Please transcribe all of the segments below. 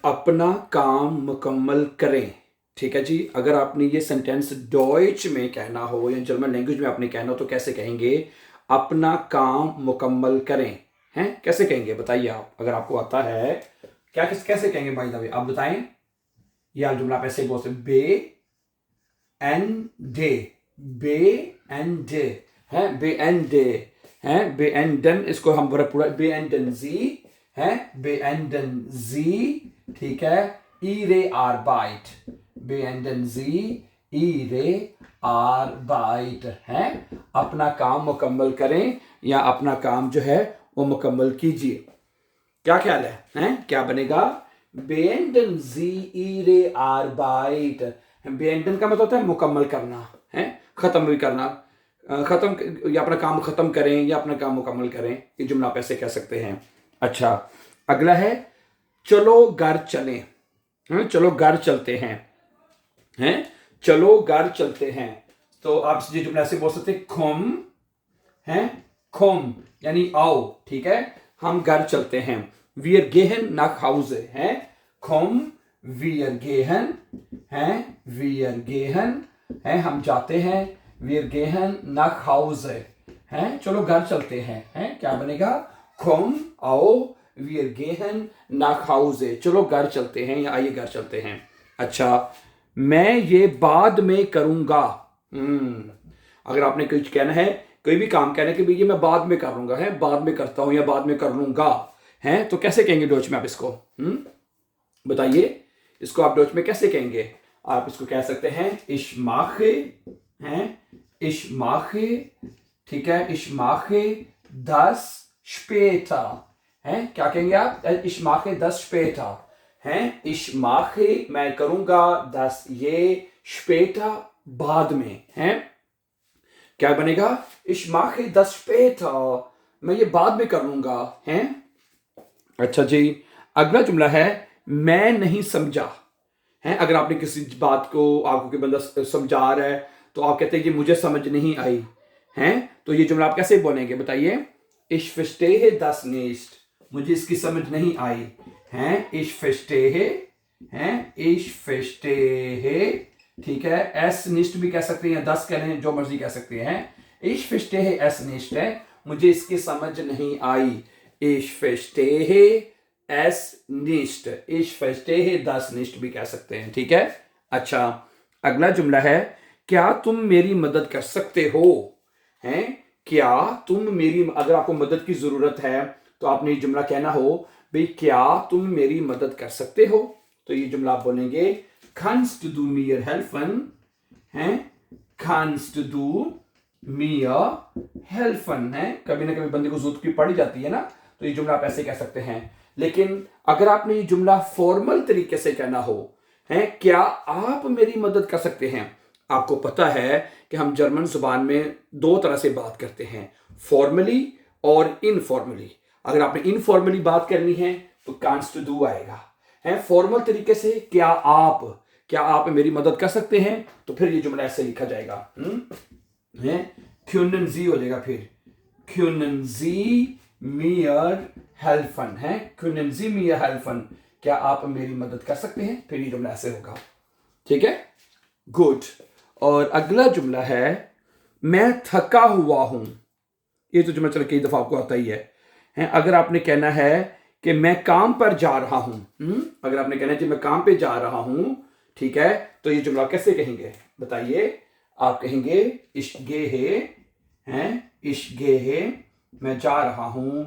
अपना काम मुकम्मल करें। ठीक है जी। अगर आपने ये सेंटेंस डॉइच में कहना हो या जर्मन लैंग्वेज में आपने कहना हो तो कैसे कहेंगे? अपना काम मुकम्मल करें। हैं, कैसे कहेंगे बताइए आप, अगर आपको आता है क्या कैसे कहेंगे भाई दबे, आप बताएं। यार जुमला आप ऐसे बोल सकते, बे एन डे, बे एन डे है, बे एन डे है, बे एन डन, इसको हम पूरा बे एन डन जी है, बे एन डन जी। ठीक है, ई रे आर बाइट, बे एन डन जी ई रे आर बाइट है। अपना काम मुकम्मल करें या अपना काम जो है वो मुकम्मल कीजिए। क्या ख्याल है, हैं? क्या बनेगा? बेएंडन जी ईरे आरबाइट। बेएंडन का मतलब होता है मुकम्मल करना है, खत्म भी करना, खत्म या अपना काम खत्म करें या अपना काम मुकम्मल करें, ये जुमला आप ऐसे कह सकते हैं। अच्छा, अगला है चलो घर चलें। चलो घर चलते हैं, चलो घर चलते हैं। तो आप ये जुमला ऐसे बोल सकते हैं, खुम है, खुम यानी आओ। ठीक है, हम घर चलते हैं। Wir gehen nach Hause है, komm, wir gehen है, wir gehen है, हम जाते हैं। Wir gehen nach Hause है, चलो घर चलते हैं, क्या बनेगा? komm, आओ, wir gehen nach Hause, चलो घर चलते हैं या आइए घर चलते हैं। अच्छा, मैं ये बाद में करूंगा। अगर आपने कुछ कहना है, कोई भी काम कहना है कि भैया मैं बाद में कर लूंगा, है, बाद में करता हूं या बाद में कर लूंगा, हैं, तो कैसे कहेंगे डोच में आप इसको? बताइए, इसको आप डोच में कैसे कहेंगे? आप इसको कह सकते हैं ich mache, हैं, ich mache, ठीक है, ich mache das später, हैं, क्या कहेंगे आप? ich mache das später, हैं, ich mache मैं करूंगा, das ये, später बाद में, हैं, क्या बनेगा? ich mache das später, मैं ये बाद में कर लूंगा, हैं। अच्छा जी, अगला जुमला है मैं नहीं समझा है। अगर आपने किसी बात को, आपको कोई बंदा समझा रहा है तो आप कहते हैं कि मुझे समझ नहीं आई है, तो ये जुमला आप कैसे बोलेंगे बताइए? ich verstehe das nicht, मुझे इसकी समझ नहीं आई है, ich verstehe है, ich verstehe, ठीक है, es nicht भी कह सकते हैं, 10 कह लें, जो मर्जी कह सकते हैं। ich verstehe es nicht है, मुझे इसकी समझ नहीं आई। Ich verstehe es nicht, ich verstehe das nicht भी कह सकते हैं। ठीक है। अच्छा, अगला जुमला है क्या तुम मेरी मदद कर सकते हो, हैं, क्या तुम मेरी, अगर आपको मदद की जरूरत है तो आपने ये जुमला कहना हो भाई क्या तुम मेरी मदद कर सकते हो, तो ये जुमला आप बोलेंगे kannst du mir helfen, हैं, kannst du mir helfen है। कभी ना कभी बंदे को जरूरत की पड़ी जाती है ना, तो ये जुमला आप ऐसे कह सकते हैं। लेकिन अगर आपने ये जुमला फॉर्मल तरीके से कहना हो, है, क्या आप मेरी मदद कर सकते हैं। आपको पता है कि हम जर्मन जुबान में 2 तरह से बात करते हैं, फॉर्मली और इनफॉर्मली। अगर आपने इनफॉर्मली बात करनी है तो कांस्ट डू आएगा, है, फॉर्मल तरीके से क्या आप मेरी मदद कर सकते हैं, तो फिर ये जुमला ऐसे लिखा जाएगा, है, können Sie हो जाएगा, फिर können Sie mir helfen है, können Sie mir helfen, क्या आप मेरी मदद कर सकते हैं, फिर ये जुमला ऐसे होगा। ठीक है, गुड। और अगला जुमला है मैं थका हुआ हूं। ये तो जुमला चलो कई दफा आपको आता ही है। अगर आपने कहना है कि मैं काम पर जा रहा हूं, अगर आपने कहना है कि मैं काम पे जा रहा हूं, ठीक है, तो ये जुमला कैसे कहेंगे बताइए? आप कहेंगे ich gehe हैं, ich gehe मैं जा रहा हूं,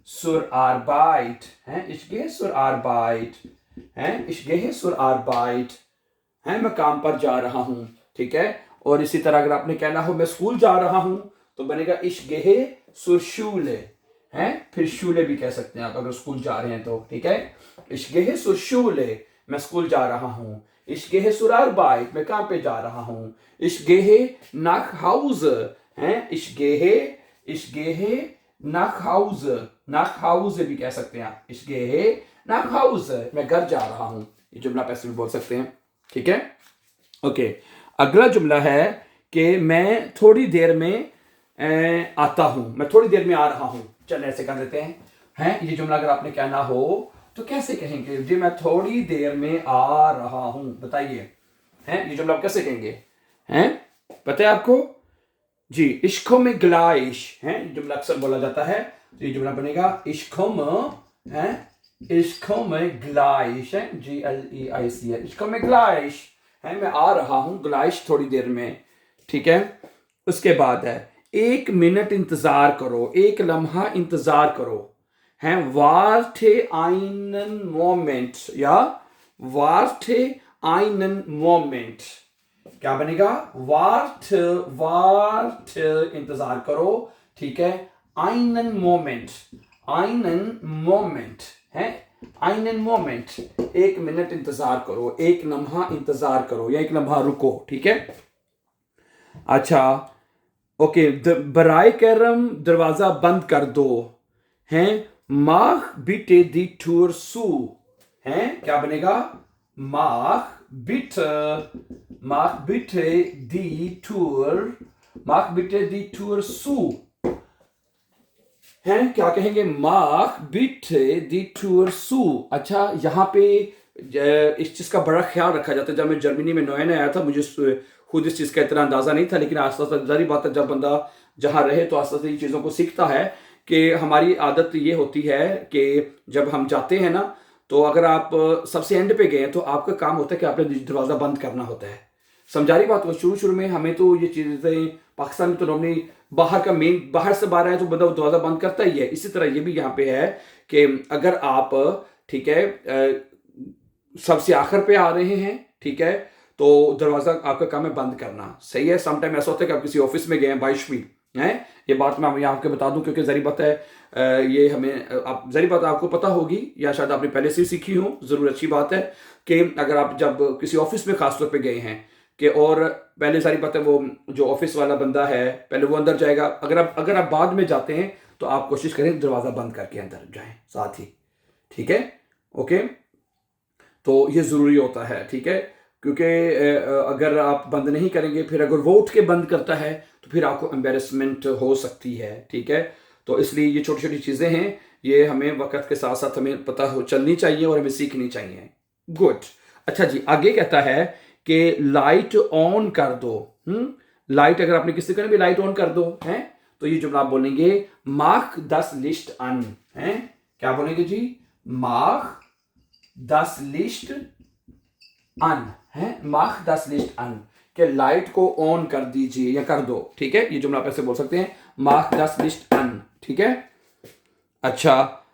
zur Arbeit है, ich gehe zur Arbeit है, ich gehe zur Arbeit है, मैं काम पर जा रहा हूं। ठीक है, और इसी तरह अगर आपने कहना हो मैं स्कूल जा रहा हूं तो बनेगा ich gehe zur Schule है, फिर शूले भी कह सकते हैं आप अगर स्कूल जा रहे हैं तो। ठीक है, ich gehe zur Schule मैं स्कूल जा रहा हूं, ich gehe zur Arbeit मैं काम पे जा रहा हूं, ich gehe nach Hause है, ich gehe nach Hause, nach Hause भी कह सकते हैं आप, ich gehe nach Hause मैं घर जा रहा हूं, ये जुमला पैसे भी बोल सकते हैं। ठीक है, ओके। अगला जुमला है कि मैं थोड़ी देर में आता हूं, मैं थोड़ी देर में आ रहा हूं, चल ऐसे कर देते हैं। ये जुमला अगर आपने कहना हो तो कैसे कहेंगे जी? मैं थोड़ी देर में आ रहा हूं, बताइए हैं, ये जुमला आप कैसे कहेंगे? हैं, पता है आपको जी? इश्को में ग्लाइश है, जुमला अक्सर बोला जाता है, तो ये जुमला बनेगा इश्को में, हैं, इश्को में ग्लाइश है, GLEIC है, इश्को में ग्लाइश है, मैं आ रहा हूं, ग्लाइश थोड़ी देर में, ठीक है। उसके बाद है 1 मिनट इंतजार करो, 1 लम्हा इंतजार करो, हैं, वार्टे einen मोमेंट या वार्टे einen मोमेंट, क्या बनेगा? वार्ट, वार्ट इंतजार करो, ठीक है। einen मोमेंट, einen मोमेंट है, einen मोमेंट 1 मिनट इंतजार करो, 1 लम्हा इंतजार करो या 1 लम्हा रुको, ठीक है। अच्छा, ओके, बराए करम दरवाजा बंद कर दो, हैं, माख बिटे दी टूर सू, हैं, क्या बनेगा? माख बिट, माख बिटे दी टूर, माख बिटे दी टूर सू, हैं, क्या कहेंगे? माख बिटे दी टूर सू। अच्छा, यहां पे इस चीज का बड़ा ख्याल रखा जाता है। जब मैं जर्मनी में नया नया आया था, मुझे खुद इस चीज का इतना अंदाजा नहीं था, लेकिन आस्ते आस्ते जारी बात है, जब बंदा जहां रहे तो आस्ते आस्ते चीजों को सीखता है कि हमारी आदत ये होती है कि जब हम जाते हैं ना, तो अगर आप सबसे एंड पे गए तो आपका काम होता है कि आपने दरवाजा बंद करना होता है। समझारी बात हो, शुरू शुरू में हमें तो ये चीजें पाकिस्तान में तो नॉर्मली बाहर का मेन, बाहर से बाहर आए तो बंदा दरवाजा बंद करता ही है। इसी तरह ये भी यहाँ पे है कि अगर आप, ठीक है, सबसे आखिर पे आ रहे हैं, ठीक है, तो दरवाजा आपका काम है बंद करना, सही है। समटाइम ऐसा होता है कि आप किसी ऑफिस में गए हैं, बाइश भी है, ये बात मैं यहाँ आपको बता दूं क्योंकि जरी बात है, ये हमें आप जरी बात आपको पता होगी या शायद आपने पहले से सीखी हो, जरूर अच्छी बात है कि अगर आप जब किसी ऑफिस में खासतौर पे गए हैं कि, और पहले सारी बात है, वो जो ऑफिस वाला बंदा है पहले वो अंदर जाएगा, अगर आप बाद में जाते हैं तो आप कोशिश करें दरवाजा बंद करके अंदर जाएं साथ ही, ठीक है, ओके। तो ये जरूरी होता है, ठीक है, क्योंकि अगर आप बंद नहीं करेंगे, फिर अगर वो उठ के बंद करता है तो फिर आपको एम्बेरसमेंट हो सकती है, ठीक है। तो इसलिए ये छोटी छोटी चीजें हैं, ये हमें वक्त के साथ साथ हमें पता हो चलनी चाहिए और हमें सीखनी चाहिए। गुड। अच्छा जी, आगे कहता है कि लाइट ऑन कर दो। लाइट, अगर आपने किसी को भी लाइट ऑन कर दो, हैं, तो ये जुमला आप बोलेंगे माख दस लिस्ट अन, हैं, क्या बोलेंगे जी? माख दस लिस्ट अन, है, माख दस लिस्ट अन, के लाइट को ऑन कर दीजिए या कर दो, ठीक है। ये जुमला आप ऐसे बोल सकते हैं, माख दस लिस्ट अन, ठीक है। अच्छा,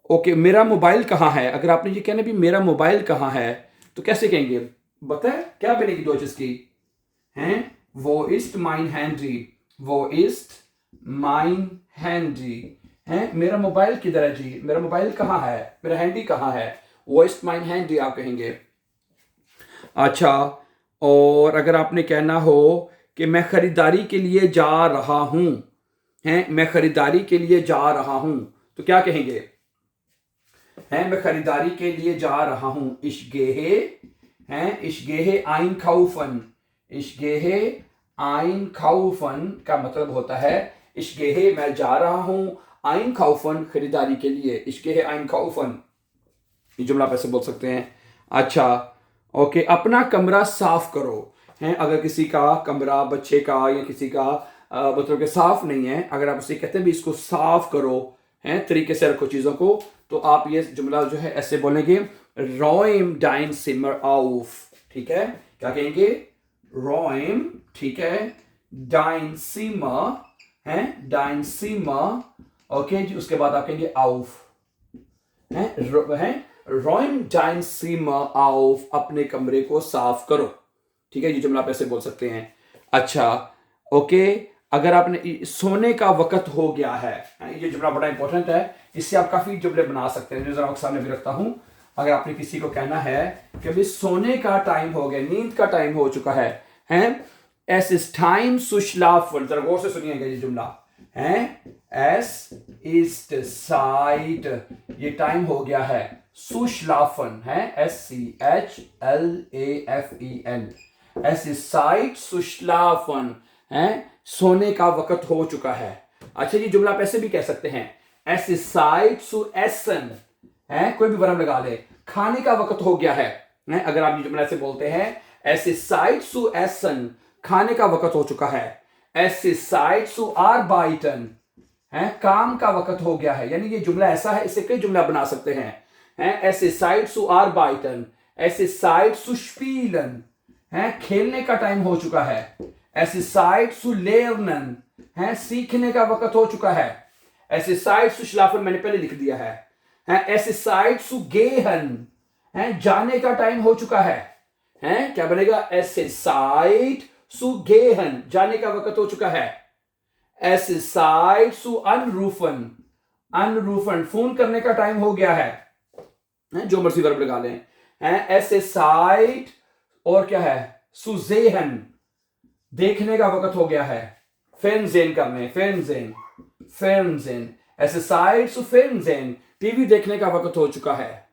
ओके, मेरा मोबाइल कहाँ है? अगर आपने ये कहना भी मेरा मोबाइल कहाँ है, तो कैसे कहेंगे? बताए क्या बनेगी दो चीज की, हैं, वो इस्ट माइन हैंडी, वो इस्ट माइन हैंडी, हैं, मेरा मोबाइल किधर है जी? मेरा मोबाइल कहाँ है, मेरा हैंडी कहाँ है? वो इस्ट माइन हैंडी आप कहेंगे। अच्छा, और अगर आपने कहना हो कि मैं खरीदारी के लिए जा रहा हूं, हैं, मैं खरीदारी के लिए जा रहा हूं, तो क्या कहेंगे? हैं, मैं खरीदारी के लिए जा रहा हूं, ich gehe, हैं, ich gehe einkaufen, ich gehe einkaufen का मतलब होता है ich gehe मैं जा रहा हूं, einkaufen खरीदारी के लिए, ich gehe einkaufen, ये जुमला आप ऐसे बोल सकते हैं। अच्छा, ओके, अपना कमरा साफ करो, हैं, अगर किसी का कमरा, बच्चे का या किसी का मतलब कि साफ नहीं है, अगर आप उसे कहते हैं भी इसको साफ करो, हैं, तरीके से रखो चीजों को, तो आप ये जुमला जो है ऐसे बोलेंगे räum dein Zimmer auf, ठीक है, क्या कहेंगे? räum, ठीक है, dein Zimmer, हैं, dein Zimmer, ओके जी। उसके बाद आप कहेंगे auf, हैं, räum dein Zimmer auf, अपने कमरे को साफ करो, ठीक है, ये जुमला आप ऐसे बोल सकते हैं। अच्छा, ओके, अगर आपने सोने का वक्त हो गया है, ये जुमला बड़ा इंपॉर्टेंट है, इससे आप काफी जुमले बना सकते हैं, जो जरा आपके सामने भी रखता हूं। अगर आपने किसी को कहना है कि अभी सोने का टाइम हो गया, नींद का टाइम हो चुका है, हैं, es ist time zu schlafen, जरा गौर से सुनिएगा ये जुमला, हैं, es ist Zeit, ये टाइम हो गया है, zu schlafen, है, SCHLAFEN, es ist Zeit zu schlafen, हैं, सोने का वक्त हो चुका है। अच्छा, ये जुमला आप ऐसे भी कह सकते हैं, es ist Zeit zu essen, है, कोई भी वर्ब लगा ले, खाने का वक्त हो गया है, अगर आप ये जुमला ऐसे बोलते हैं, es ist Zeit zu essen, खाने का वक्त हो चुका है, es ist Zeit zu arbeiten, है, काम का वक्त हो गया है, यानी ये जुमला ऐसा है, इससे कई जुमला बना सकते हैं, es ist Zeit zu arbeiten, es ist Zeit zu spielen, है, खेलने का टाइम हो चुका है, es ist Zeit zu lernen, है, सीखने का वक्त हो चुका है, es ist Zeit zu schlafen, मैंने पहले लिख दिया है, es ist Zeit zu gehen, है, जाने का टाइम हो चुका है, क्या बनेगा, es ist Zeit zu gehen, जाने का वक्त हो चुका है, es ist Zeit zu anrufen, anrufen, phone करने का टाइम हो गया है, जो मर्जी वर्ब लगा लें, es ist Zeit और क्या है, zu sehen, देखने का वक्त हो गया है, Fernsehen करने, Fernsehen, Fernsehen, es ist Zeit zu Fernsehen, TV देखने का वक्त हो चुका है,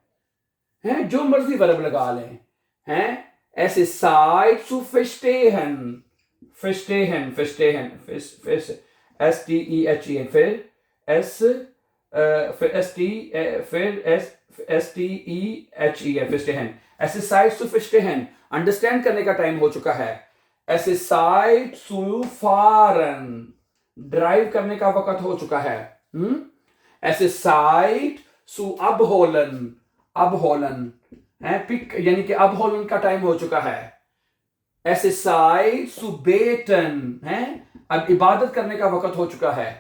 जो मर्जी वर्ब लगा लें, es ist Zeit zu verstehen, verstehen, verstehen, S-T-E-H-E-N, फिर S-T-E-H-E-N, verstehen, es ist Zeit zu verstehen, understand करने का टाइम हो चुका है, es ist Zeit zu fahren, drive करने का वक्त हो चुका है, es ist Zeit zu abholen, abholen, pick यानी कि abholen का टाइम हो चुका है, es ist Zeit zu beten, अब इबादत करने का वक्त हो चुका है,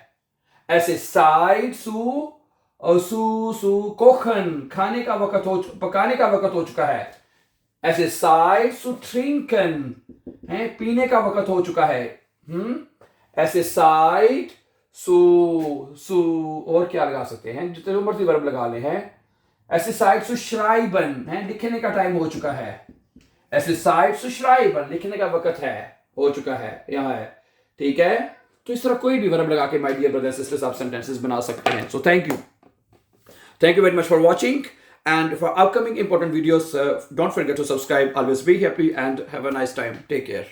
es ist Zeit zu kochen, खाने का वक्त हो, पकाने का वक्त हो चुका है, es ist Zeit zu trinken, पीने का वक्त हो चुका है, es ist Zeit zu और क्या लगा सकते हैं, जितने मर्जी वर्ब लगा ले हैं, es ist Zeit zu schreiben, लिखने का टाइम हो चुका है, es ist Zeit zu schreiben, लिखने का वक्त है, हो चुका है, यहाँ है, ठीक है, तो इस तरह कोई भी वर्ब लगा के माय डियर ब्रदर्स सिस्टर्स आप सेंटेंसेस बना सकते हैं. So thank you very much for watching, and for upcoming important videos don't forget to subscribe. Always be happy and have a nice time. Take care.